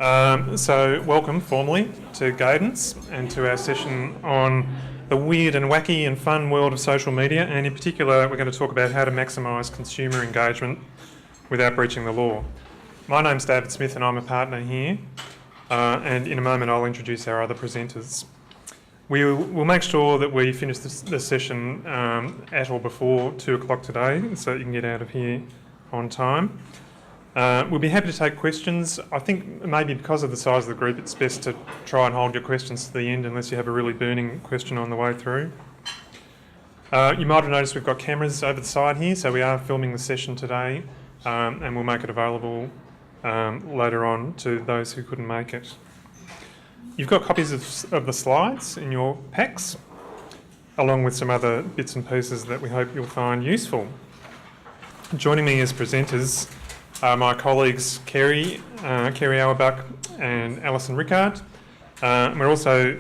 So welcome formally to Gadens and to our session on the weird and wacky and fun world of social media, and in particular we're going to talk about how to maximise consumer engagement without breaching the law. My name's David Smith and I'm a partner here, and in a moment I'll introduce our other presenters. We'll make sure that we finish this session at or before 2 o'clock today so that you can get out of here on time. We'll be happy to take questions. I think maybe because of the size of the group it's best to try and hold your questions to the end unless you have a really burning question on the way through. You might have noticed we've got cameras over the side here, so we are filming the session today, and we'll make it available later on to those who couldn't make it. You've got copies of the slides in your packs, along with some other bits and pieces that we hope you'll find useful. Joining me as presenters are my colleagues Kerry Auerbach and Alison Rickard. We're also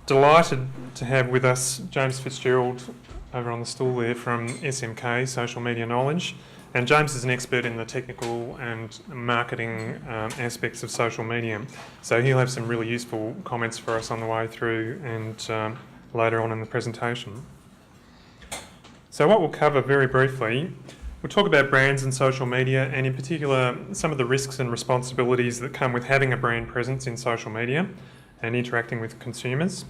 delighted to have with us James Fitzgerald over on the stool there from SMK, Social Media Knowledge. And James is an expert in the technical and marketing aspects of social media. So he'll have some really useful comments for us on the way through and later on in the presentation. So what we'll cover very briefly, we'll talk about brands and social media, and in particular some of the risks and responsibilities that come with having a brand presence in social media and interacting with consumers.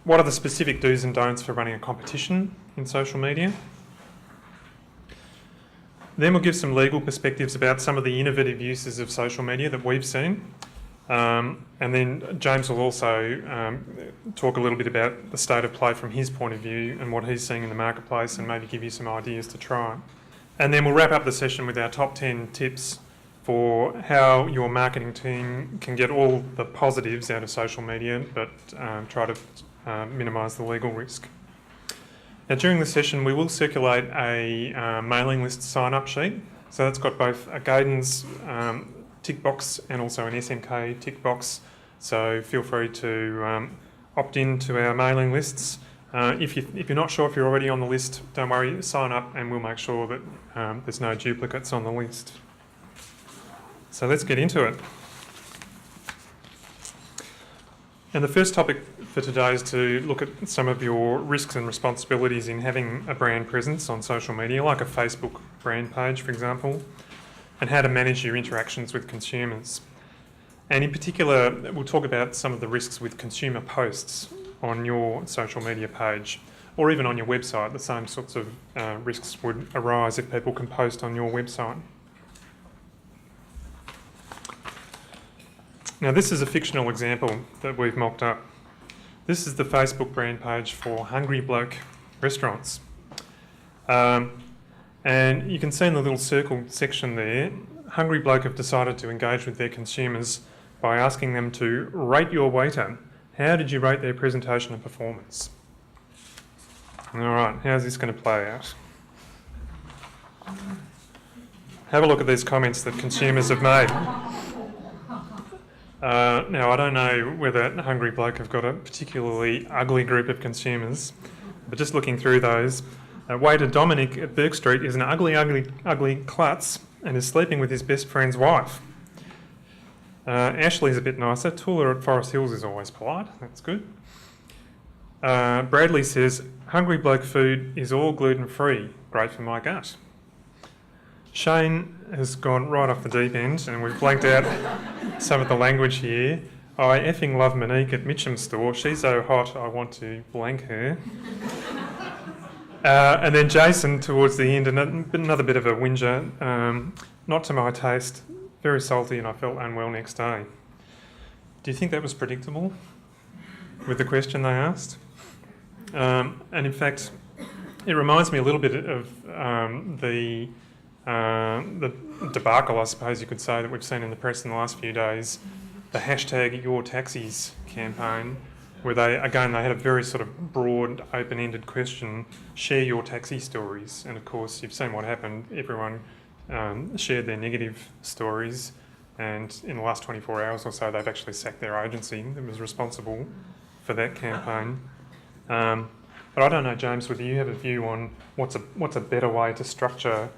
What are the specific do's and don'ts for running a competition in social media? Then we'll give some legal perspectives about some of the innovative uses of social media that we've seen. And then James will also talk a little bit about the state of play from his point of view and what he's seeing in the marketplace, and maybe give you some ideas to try. And then we'll wrap up the session with our top 10 tips for how your marketing team can get all the positives out of social media but try to minimise the legal risk. Now, during the session we will circulate a mailing list sign-up sheet. So that's got both a Gadens tick box and also an SMK tick box. So feel free to opt in to our mailing lists. If you're not sure if you're already on the list, don't worry, sign up and we'll make sure that there's no duplicates on the list. So let's get into it. And the first topic for today is to look at some of your risks and responsibilities in having a brand presence on social media, like a Facebook brand page, for example, and how to manage your interactions with consumers. And in particular, we'll talk about some of the risks with consumer posts on your social media page, or even on your website. The same sorts of risks would arise if people can post on your website. Now, this is a fictional example that we've mocked up. This is the Facebook brand page for Hungry Bloke restaurants. And you can see in the little circle section there, Hungry Bloke have decided to engage with their consumers by asking them to rate your waiter. How did you rate their presentation and performance? All right, how's this going to play out? Have a look at these comments that consumers have made. Now, I don't know whether Hungry Bloke have got a particularly ugly group of consumers, but just looking through those, waiter Dominic at Burke Street is an ugly klutz and is sleeping with his best friend's wife. Ashley's a bit nicer. Tula at Forest Hills is always polite. That's good. Bradley says, Hungry Bloke food is all gluten-free. Great for my gut. Shane has gone right off the deep end and we've blanked out some of the language here. I effing love Monique at Mitchum's store. She's so hot I want to blank her. And then Jason towards the end, another bit of a whinger. Not to my taste, very salty and I felt unwell next day. Do you think that was predictable with the question they asked? And in fact, it reminds me a little bit of the debacle, I suppose you could say, that we've seen in the press in the last few days, the hashtag Your Taxis campaign, where they had a very sort of broad, open-ended question, share your taxi stories. And of course, you've seen what happened. Everyone shared their negative stories, and in the last 24 hours or so, they've actually sacked their agency that was responsible for that campaign. But I don't know, James, whether you have a view on what's a better way to structure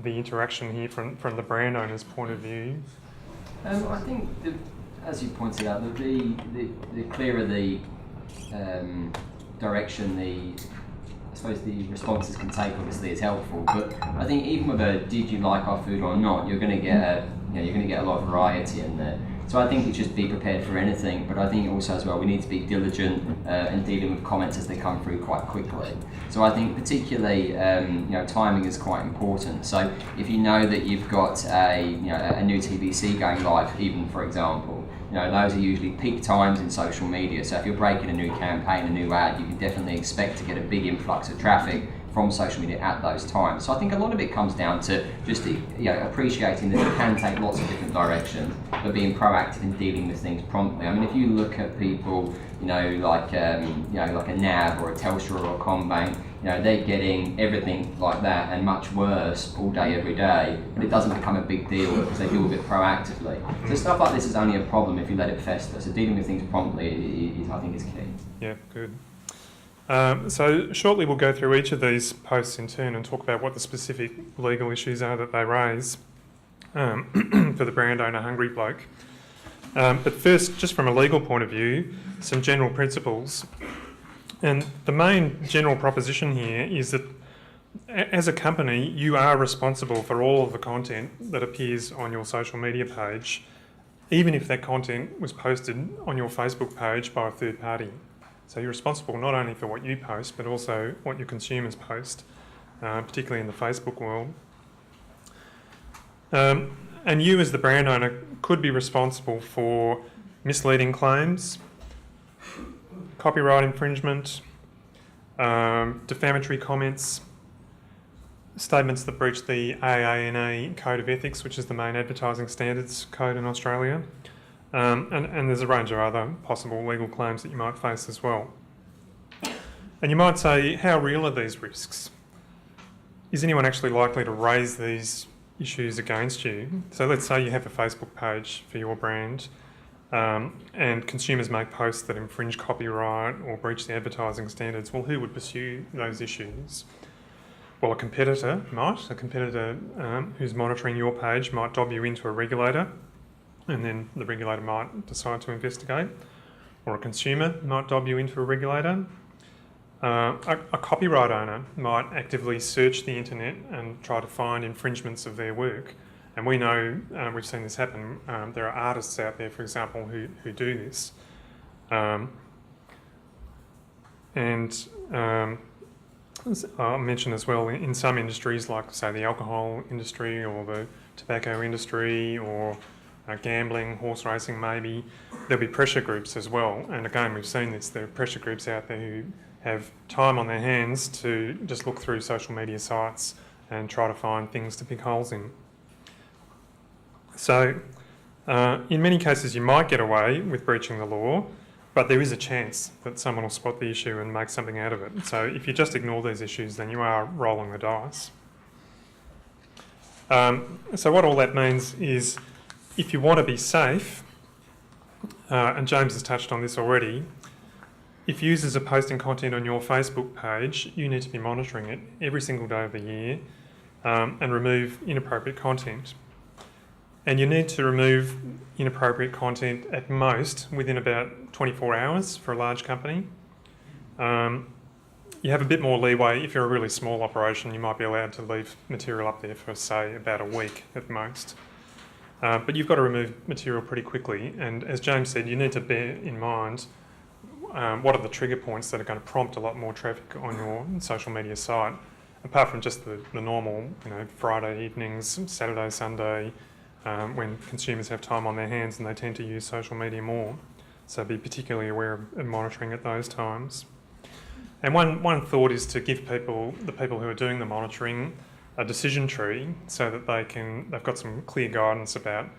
the interaction here from the brand owner's point of view. I think, as you pointed out, the clearer the direction I suppose the responses can take, obviously, is helpful. But I think even with a "did you like our food" or not, you're going to get a lot of variety in there. So I think it's just be prepared for anything. But I think also as well, we need to be diligent in dealing with comments as they come through quite quickly. So I think particularly timing is quite important. So if you know that you've got a new TVC going live, even for example, those are usually peak times in social media. So if you're breaking a new campaign, a new ad, you can definitely expect to get a big influx of traffic from social media at those times. So I think a lot of it comes down to just appreciating that it can take lots of different directions, but being proactive in dealing with things promptly. I mean, if you look at people, like a NAB or a Telstra or a Combank, they're getting everything like that and much worse all day, every day, but it doesn't become a big deal because they deal with it proactively. So stuff like this is only a problem if you let it fester. So dealing with things promptly, I think, is key. Yeah, good. So shortly we'll go through each of these posts in turn and talk about what the specific legal issues are that they raise for the brand owner Hungry Bloke. But first, just from a legal point of view, some general principles. And the main general proposition here is that as a company, you are responsible for all of the content that appears on your social media page, even if that content was posted on your Facebook page by a third party. So you're responsible not only for what you post, but also what your consumers post, particularly in the Facebook world. And you as the brand owner could be responsible for misleading claims, copyright infringement, defamatory comments, statements that breach the AANA Code of Ethics, which is the main advertising standards code in Australia. And there's a range of other possible legal claims that you might face as well. And you might say, how real are these risks? Is anyone actually likely to raise these issues against you? So let's say you have a Facebook page for your brand, and consumers make posts that infringe copyright or breach the advertising standards. Well, who would pursue those issues? Well, a competitor who's monitoring your page might dob you into a regulator, and then the regulator might decide to investigate. Or a consumer might dob you into a regulator. A copyright owner might actively search the internet and try to find infringements of their work. And we know, we've seen this happen, there are artists out there, for example, who do this. I'll mention as well, in some industries, like, say, the alcohol industry or the tobacco industry or gambling, horse racing maybe, there'll be pressure groups as well. And again, we've seen this, there are pressure groups out there who have time on their hands to just look through social media sites and try to find things to pick holes in. So, in many cases you might get away with breaching the law, but there is a chance that someone will spot the issue and make something out of it. So if you just ignore these issues, then you are rolling the dice. So what all that means is, if you want to be safe, and James has touched on this already, if users are posting content on your Facebook page, you need to be monitoring it every single day of the year and remove inappropriate content. And you need to remove inappropriate content at most within about 24 hours for a large company. You have a bit more leeway. If you're a really small operation, you might be allowed to leave material up there for, say, about a week at most. But you've got to remove material pretty quickly. And as James said, you need to bear in mind what are the trigger points that are going to prompt a lot more traffic on your social media site, apart from just the normal, Friday evenings, Saturday, Sunday, when consumers have time on their hands and they tend to use social media more. So be particularly aware of monitoring at those times. And one thought is to give the people who are doing the monitoring, a decision tree so that they've got some clear guidance about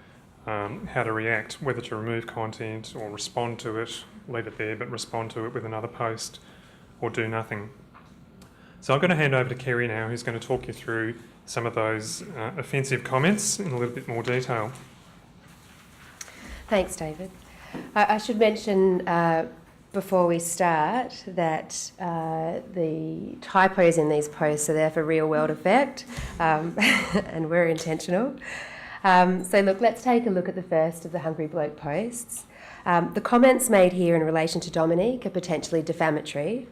how to react, whether to remove content or respond to it, leave it there, but respond to it with another post, or do nothing. So I'm going to hand over to Kerry now, who's going to talk you through some of those offensive comments in a little bit more detail. Thanks, David. I should mention before we start that the typos in these posts are there for real world effect, and we're intentional. So look, let's take a look at the first of the Hungry Bloke posts. The comments made here in relation to Dominique are potentially defamatory.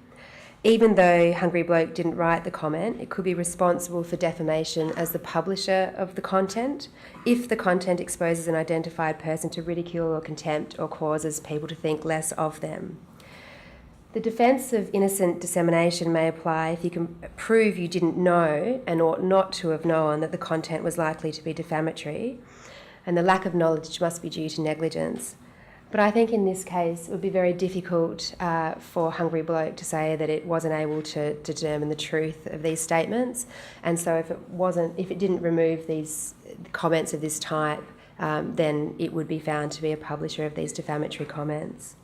Even though Hungry Bloke didn't write the comment, it could be responsible for defamation as the publisher of the content if the content exposes an identified person to ridicule or contempt or causes people to think less of them. The defence of innocent dissemination may apply if you can prove you didn't know and ought not to have known that the content was likely to be defamatory, and the lack of knowledge must be due to negligence. But I think in this case it would be very difficult for Hungry Bloke to say that it wasn't able to determine the truth of these statements, and so if it didn't remove these comments of this type, then it would be found to be a publisher of these defamatory comments.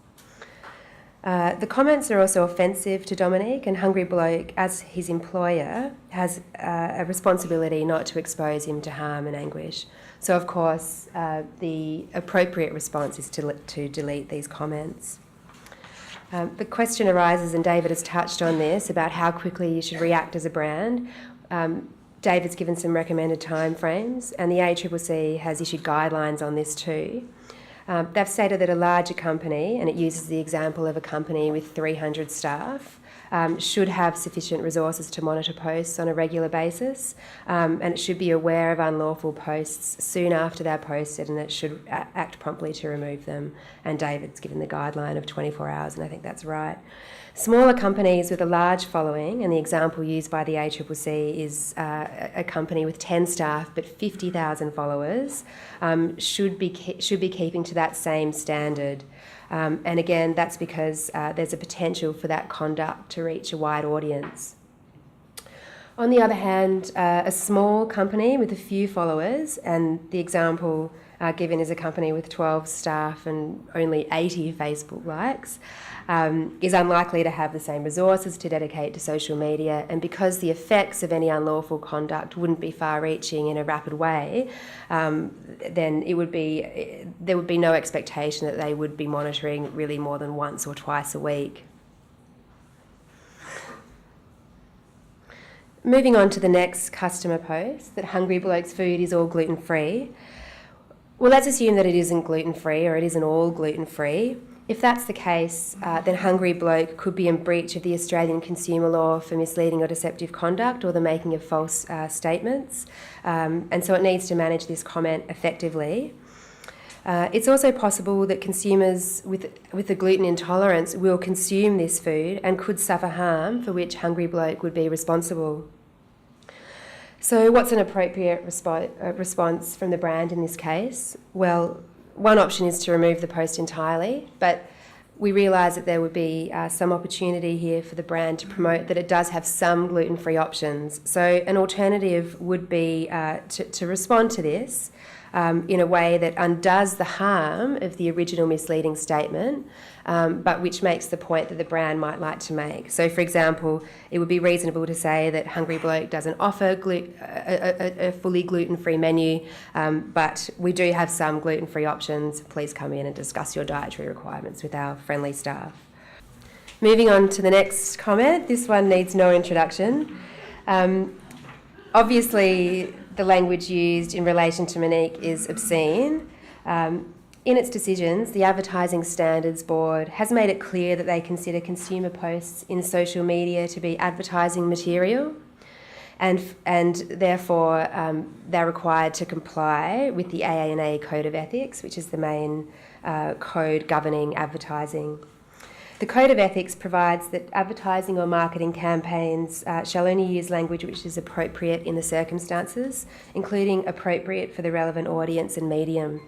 The comments are also offensive to Dominique, and Hungry Bloke, as his employer, has a responsibility not to expose him to harm and anguish. So, of course, the appropriate response is to delete these comments. The question arises, and David has touched on this, about how quickly you should react as a brand. David's given some recommended timeframes, and the ACCC has issued guidelines on this too. They've stated that a larger company, and it uses the example of a company with 300 staff, should have sufficient resources to monitor posts on a regular basis, and it should be aware of unlawful posts soon after they're posted, and it should act promptly to remove them. And David's given the guideline of 24 hours, and I think that's right. Smaller companies with a large following, and the example used by the ACCC is a company with 10 staff but 50,000 followers, should be keeping to that same standard. And again, that's because there's a potential for that conduct to reach a wide audience. On the other hand, a small company with a few followers, and the example given is a company with 12 staff and only 80 Facebook likes, is unlikely to have the same resources to dedicate to social media, and because the effects of any unlawful conduct wouldn't be far-reaching in a rapid way, then there would be no expectation that they would be monitoring really more than once or twice a week. Moving on to the next customer post, that Hungry Bloke's food is all gluten-free. Well, let's assume that it isn't gluten-free, or it isn't all gluten-free. If that's the case, then Hungry Bloke could be in breach of the Australian consumer law for misleading or deceptive conduct, or the making of false statements, and so it needs to manage this comment effectively. It's also possible that consumers with a gluten intolerance will consume this food and could suffer harm for which Hungry Bloke would be responsible. So what's an appropriate response from the brand in this case? Well, one option is to remove the post entirely, but we realise that there would be some opportunity here for the brand to promote that it does have some gluten-free options. So an alternative would be to respond to this in a way that undoes the harm of the original misleading statement, but which makes the point that the brand might like to make. So, for example, it would be reasonable to say that Hungry Bloke doesn't offer a fully gluten-free menu, but we do have some gluten-free options. Please come in and discuss your dietary requirements with our friendly staff. Moving on to the next comment. This one needs no introduction. Obviously, the language used in relation to Monique is obscene. In its decisions, the Advertising Standards Board has made it clear that they consider consumer posts in social media to be advertising material, and therefore they're required to comply with the AANA Code of Ethics, which is the main code governing advertising. The Code of Ethics provides that advertising or marketing campaigns shall only use language which is appropriate in the circumstances, including appropriate for the relevant audience and medium.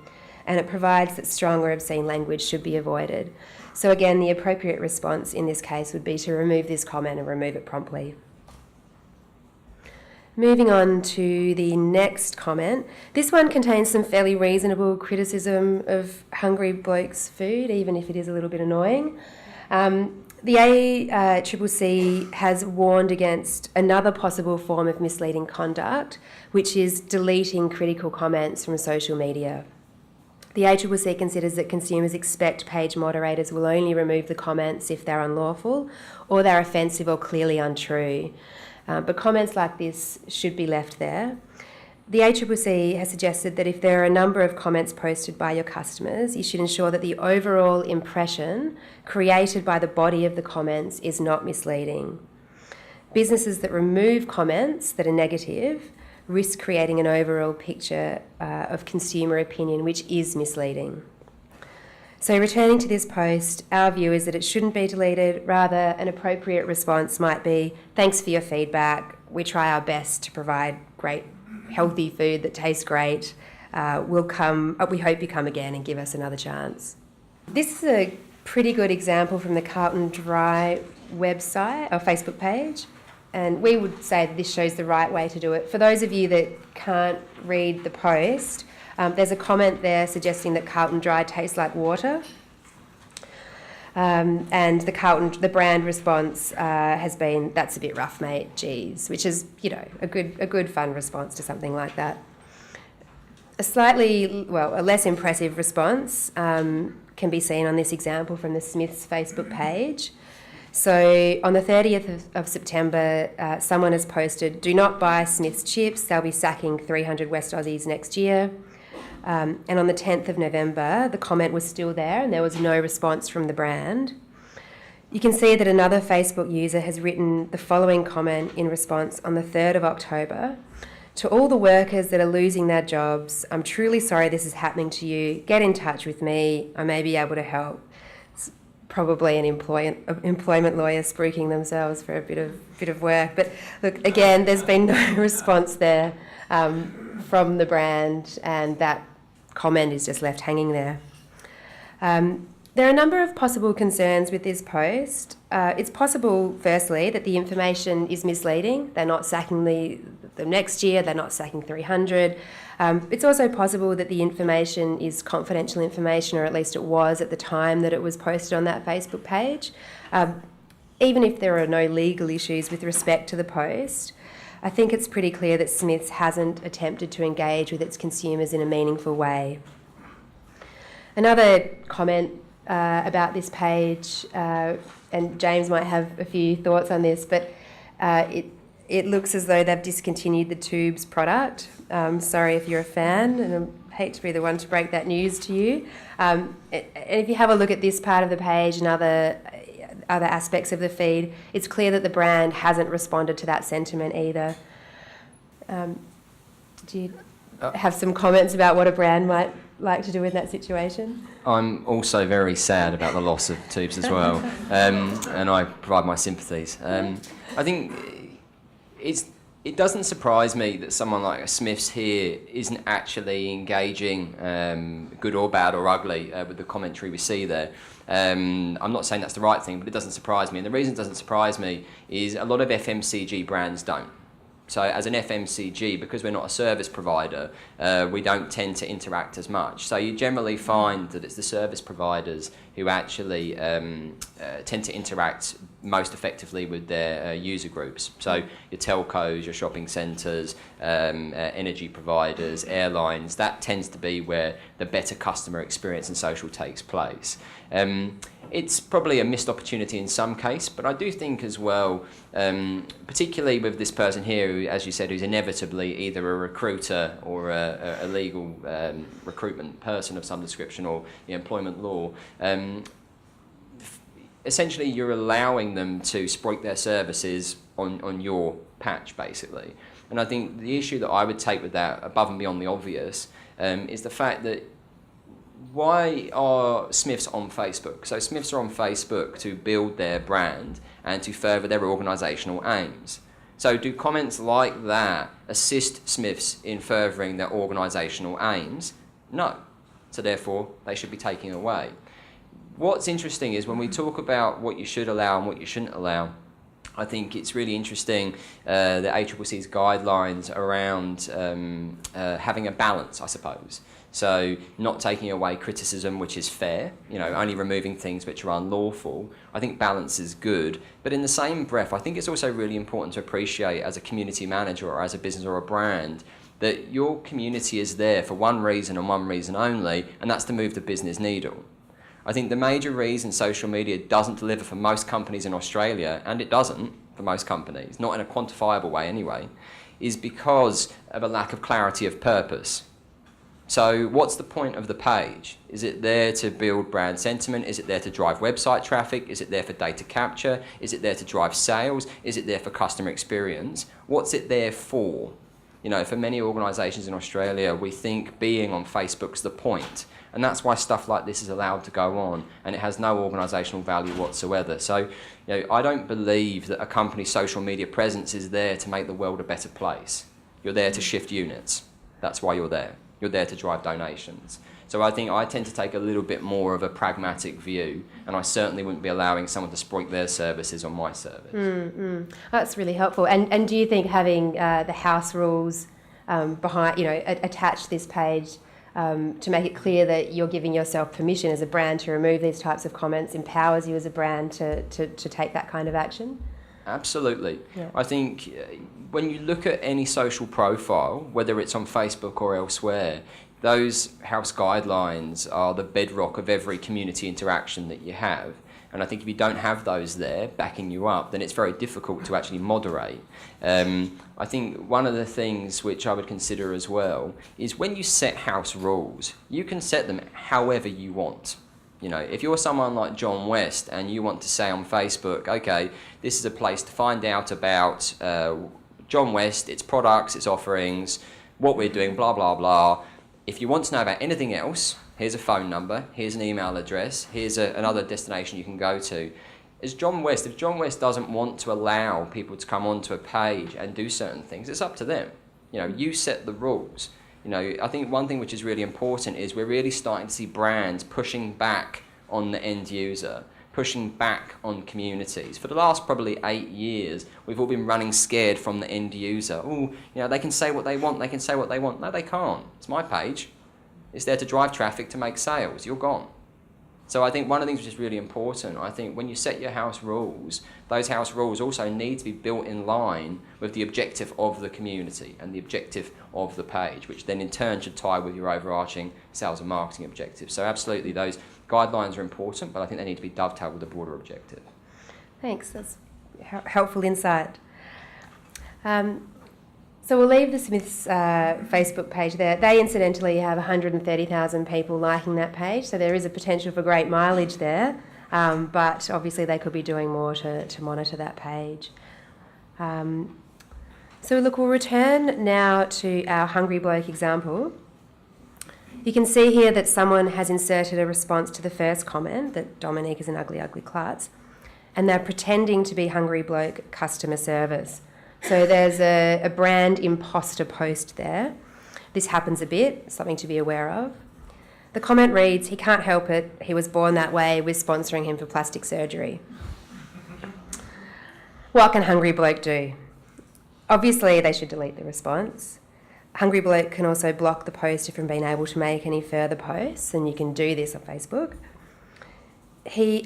And it provides that strong or obscene language should be avoided. So again, the appropriate response in this case would be to remove this comment and remove it promptly. Moving on to the next comment. This one contains some fairly reasonable criticism of Hungry Bloke's food, even if it is a little bit annoying. The ACCC has warned against another possible form of misleading conduct, which is deleting critical comments from social media. The ACCC considers that consumers expect page moderators will only remove the comments if they're unlawful or they're offensive or clearly untrue. But comments like this should be left there. The ACCC has suggested that if there are a number of comments posted by your customers, you should ensure that the overall impression created by the body of the comments is not misleading. Businesses that remove comments that are negative risk creating an overall picture of consumer opinion which is misleading. So returning to this post, our view is that it shouldn't be deleted. Rather, an appropriate response might be, thanks for your feedback. We try our best to provide great, healthy food that tastes great. We hope you come again and give us another chance. This is a pretty good example from the Carlton Dry website or Facebook page. And we would say that this shows the right way to do it. For those of you that can't read the post, there's a comment there suggesting that Carlton Dry tastes like water. And the brand response has been, that's a bit rough, mate, geez, which is, a good fun response to something like that. A less impressive response can be seen on this example from the Smiths Facebook page. So on the 30th of September, someone has posted, do not buy Smith's chips, they'll be sacking 300 West Aussies next year. And on the 10th of November, the comment was still there and there was no response from the brand. You can see that another Facebook user has written the following comment in response on the 3rd of October. To all the workers that are losing their jobs, I'm truly sorry this is happening to you. Get in touch with me. I may be able to help. It's probably an employment lawyer spruiking themselves for a bit of work. But look, again, there's been no response there from the brand, and that comment is just left hanging there. There are a number of possible concerns with this post. It's possible, firstly, that the information is misleading. They're not sacking the next year, they're not sacking 300. It's also possible that the information is confidential information, or at least it was at the time that it was posted on that Facebook page. Even if there are no legal issues with respect to the post, I think it's pretty clear that Smiths hasn't attempted to engage with its consumers in a meaningful way. Another comment about this page, and James might have a few thoughts on this, but it looks as though they've discontinued the Tubes product. Sorry if you're a fan, and I hate to be the one to break that news to you. And if you have a look at this part of the page and other aspects of the feed, it's clear that the brand hasn't responded to that sentiment either. Do you have some comments about what a brand might like to do in that situation? I'm also very sad about the loss of Tubes as well, and I provide my sympathies. I think it doesn't surprise me that someone like a Smiths here isn't actually engaging, good or bad or ugly, with the commentary we see there. I'm not saying that's the right thing, but it doesn't surprise me. And the reason it doesn't surprise me is a lot of FMCG brands don't. So as an FMCG, because we're not a service provider, we don't tend to interact as much. So you generally find that it's the service providers who actually tend to interact most effectively with their user groups. So your telcos, your shopping centres, energy providers, airlines, that tends to be where the better customer experience and social takes place. It's probably a missed opportunity in some case, but I do think as well, particularly with this person here, who, as you said, who's inevitably either a recruiter or a legal recruitment person of some description, or the employment law, essentially you're allowing them to exploit their services on your patch, basically. And I think the issue that I would take with that, above and beyond the obvious, is the fact that why are Smiths on Facebook? So Smiths are on Facebook to build their brand and to further their organisational aims. So do comments like that assist Smiths in furthering their organisational aims? No. So therefore, they should be taken away. What's interesting is when we talk about what you should allow and what you shouldn't allow, I think it's really interesting the ACCC's guidelines around having a balance, I suppose. So not taking away criticism, which is fair, only removing things which are unlawful. I think balance is good. But in the same breath, I think it's also really important to appreciate as a community manager or as a business or a brand that your community is there for one reason and one reason only, and that's to move the business needle. I think the major reason social media doesn't deliver for most companies in Australia, and it doesn't for most companies, not in a quantifiable way anyway, is because of a lack of clarity of purpose. So what's the point of the page? Is it there to build brand sentiment? Is it there to drive website traffic? Is it there for data capture? Is it there to drive sales? Is it there for customer experience? What's it there for? You know, for many organisations in Australia, we think being on Facebook's the point. And that's why stuff like this is allowed to go on, and it has no organisational value whatsoever. So, you know, I don't believe that a company's social media presence is there to make the world a better place. You're there to shift units. That's why you're there. You're there to drive donations. So I think I tend to take a little bit more of a pragmatic view, and I certainly wouldn't be allowing someone to exploit their services on my service. That's really helpful. And do you think having the house rules behind, attached to this page to make it clear that you're giving yourself permission as a brand to remove these types of comments empowers you as a brand to take that kind of action? Absolutely. Yeah. I think when you look at any social profile, whether it's on Facebook or elsewhere, those house guidelines are the bedrock of every community interaction that you have. And I think if you don't have those there backing you up, then it's very difficult to actually moderate. I think one of the things which I would consider as well is when you set house rules, you can set them however you want. You know, if you're someone like John West and you want to say on Facebook, okay, this is a place to find out about John West, its products, its offerings, what we're doing, blah, blah, blah. If you want to know about anything else, here's a phone number, here's an email address, here's another destination you can go to. If John West doesn't want to allow people to come onto a page and do certain things, it's up to them. You know, you set the rules. You know, I think one thing which is really important is we're really starting to see brands pushing back on the end user, pushing back on communities. For the last probably 8 years, we've all been running scared from the end user. Oh, they can say what they want, they can say what they want. No, they can't. It's my page. It's there to drive traffic, to make sales. You're gone. So I think one of the things which is really important, I think when you set your house rules, those house rules also need to be built in line with the objective of the community and the objective of the page, which then in turn should tie with your overarching sales and marketing objectives. So absolutely, those guidelines are important, but I think they need to be dovetailed with a broader objective. Thanks, that's helpful insight. So we'll leave the Smiths Facebook page there. They incidentally have 130,000 people liking that page, so there is a potential for great mileage there, but obviously they could be doing more to monitor that page. So look, we'll return now to our Hungry Bloke example. You can see here that someone has inserted a response to the first comment, that Dominique is an ugly, ugly klutz, and they're pretending to be Hungry Bloke customer service. So there's a brand imposter post there. This happens a bit, something to be aware of. The comment reads, "He can't help it, he was born that way, we're sponsoring him for plastic surgery." What can Hungry Bloke do? Obviously, they should delete the response. Hungry Bloke can also block the poster from being able to make any further posts, and you can do this on Facebook.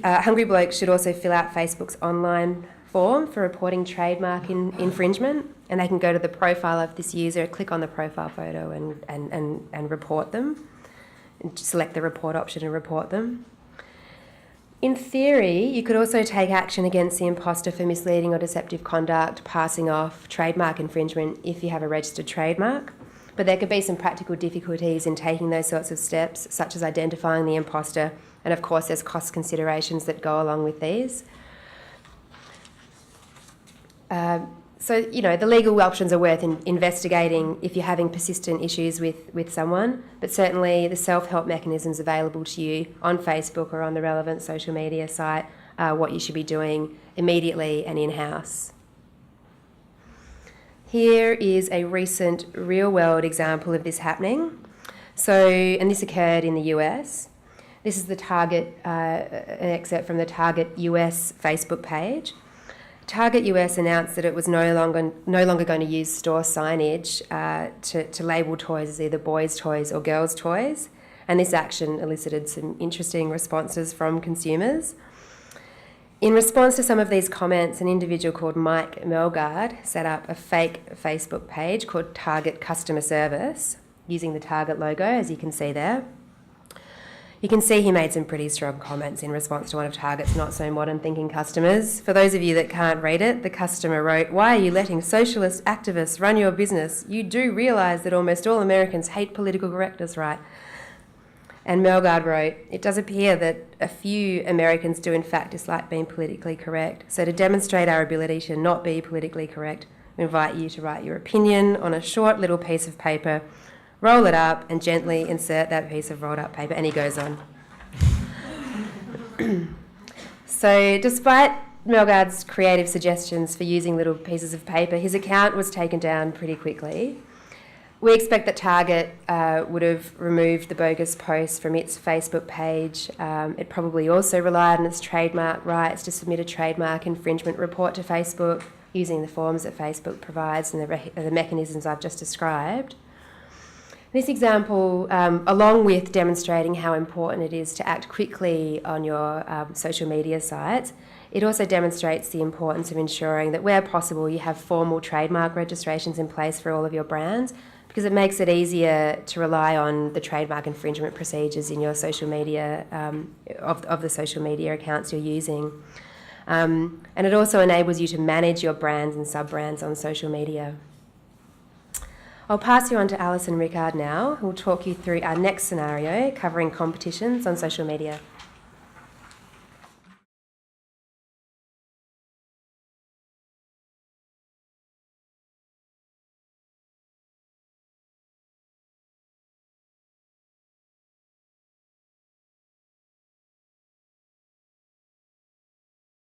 Hungry Bloke should also fill out Facebook's online form for reporting trademark infringement, and they can go to the profile of this user, click on the profile photo and report them, and select the report option and report them. In theory, you could also take action against the imposter for misleading or deceptive conduct, passing off trademark infringement if you have a registered trademark, but there could be some practical difficulties in taking those sorts of steps, such as identifying the imposter, and of course there's cost considerations that go along with these. So, the legal options are worth investigating if you're having persistent issues with someone, but certainly the self-help mechanisms available to you on Facebook or on the relevant social media site are what you should be doing immediately and in-house. Here is a recent real-world example of this happening. And this occurred in the US. This is an excerpt from the Target US Facebook page. Target US announced that it was no longer going to use store signage to label toys as either boys' toys or girls' toys, and this action elicited some interesting responses from consumers. In response to some of these comments, an individual called Mike Melgard set up a fake Facebook page called Target Customer Service, using the Target logo, as you can see there. You can see he made some pretty strong comments in response to one of Target's not so modern thinking customers. For those of you that can't read it, the customer wrote, "Why are you letting socialist activists run your business? You do realise that almost all Americans hate political correctness, right?" And Melgard wrote, "It does appear that a few Americans do in fact dislike being politically correct. So to demonstrate our ability to not be politically correct, we invite you to write your opinion on a short little piece of paper, roll it up and gently insert that piece of rolled up paper," and he goes on. So despite Melgard's creative suggestions for using little pieces of paper, his account was taken down pretty quickly. We expect that Target would have removed the bogus post from its Facebook page. It probably also relied on its trademark rights to submit a trademark infringement report to Facebook using the forms that Facebook provides and the mechanisms I've just described. This example, along with demonstrating how important it is to act quickly on your social media sites, it also demonstrates the importance of ensuring that where possible you have formal trademark registrations in place for all of your brands, because it makes it easier to rely on the trademark infringement procedures in your social media, of the social media accounts you're using. And it also enables you to manage your brands and sub-brands on social media. I'll pass you on to Alison Rickard now, who will talk you through our next scenario covering competitions on social media.